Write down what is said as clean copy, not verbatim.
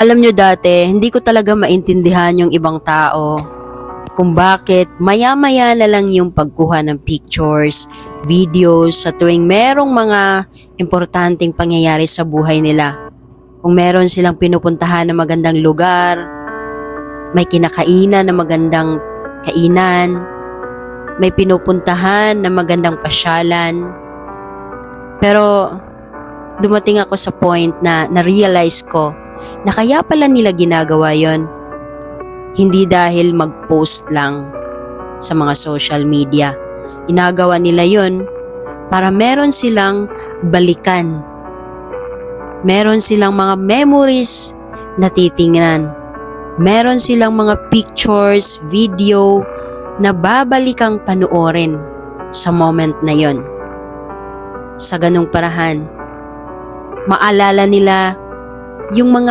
Alam nyo dati, hindi ko talaga maintindihan yung ibang tao kung bakit maya-maya na lang yung pagkuha ng pictures, videos sa tuwing merong mga importanteng pangyayari sa buhay nila. Kung meron silang pinupuntahan na magandang lugar, may kinakainan na magandang kainan, may pinupuntahan na magandang pasyalan. Pero dumating ako sa point na na-realize ko na kaya pala nila ginagawa yon, hindi dahil mag-post lang sa mga social media. Ginagawa nila yon para meron silang balikan. Meron silang mga memories na titingnan. Meron silang mga pictures, video na babalikan panoorin sa moment na yon. Sa ganung parahan, maalala nila yung mga